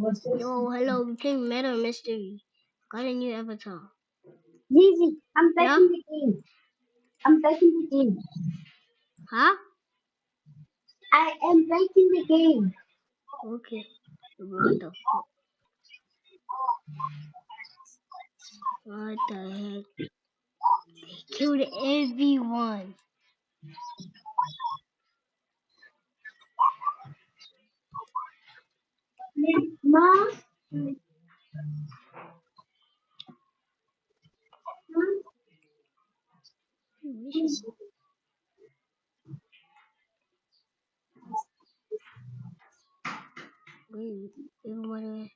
Yo, hello, we playing Meta Mystery. Got a new avatar. Zizi, I'm back Yeah? in the game. I'm back in the game. Huh? I am back in the game. Okay. What the fuck? What the heck? They killed everyone. Ma, Mission. Wait, everyone.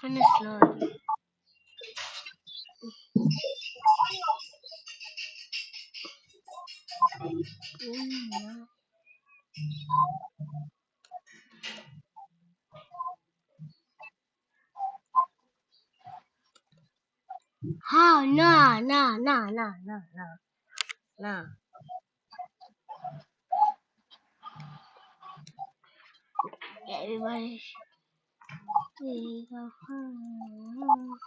Kinda slow. How? Nah, nah, nah, nah, nah, nah, nah. Everybody. We go home.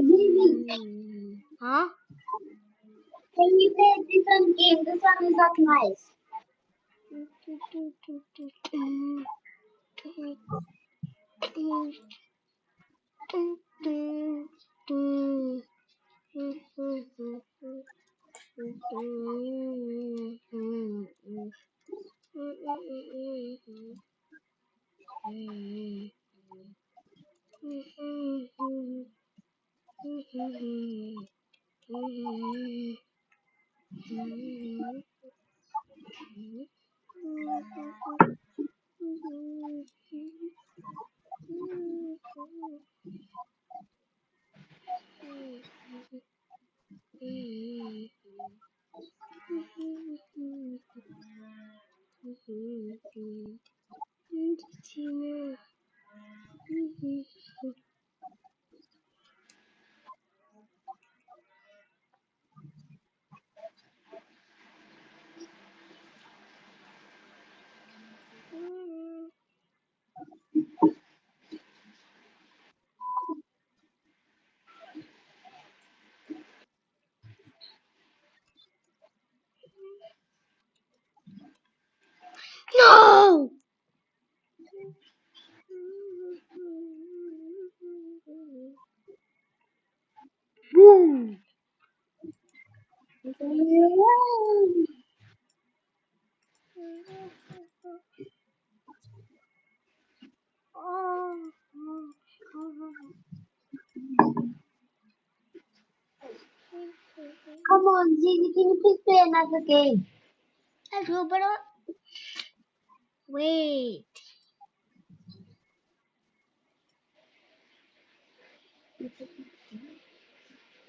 Zizi, Huh? can you play this one game? This one is not nice. No! Boom! Come on, Zizi, can you please play another game? Let's go, but wait.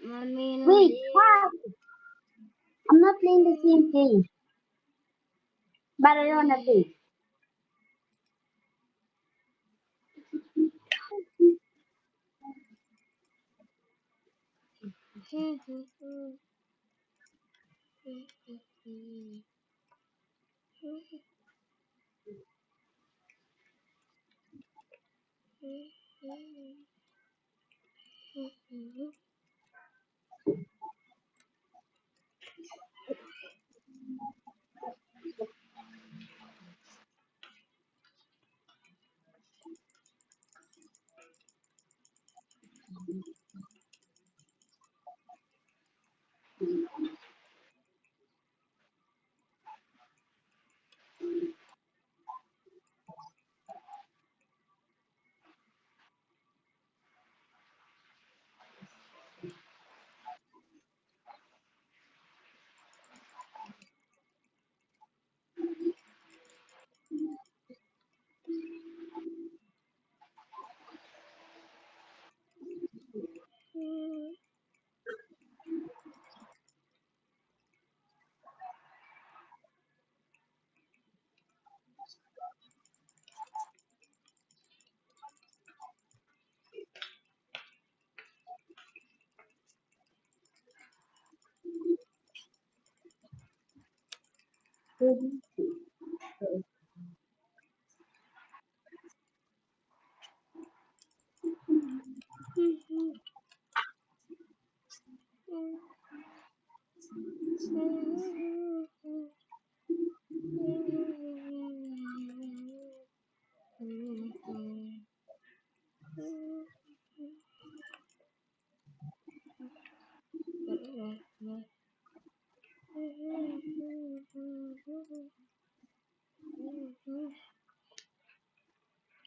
Mommy, no, Wait, what? playing the same game, but I don't wanna play.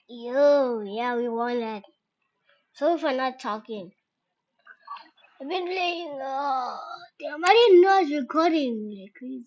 Yo, yeah, we won that. Sorry for not talking. I've been playing. Damn, I didn't know I was recording like crazy.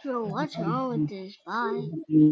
Bro, what's wrong with this? Bye.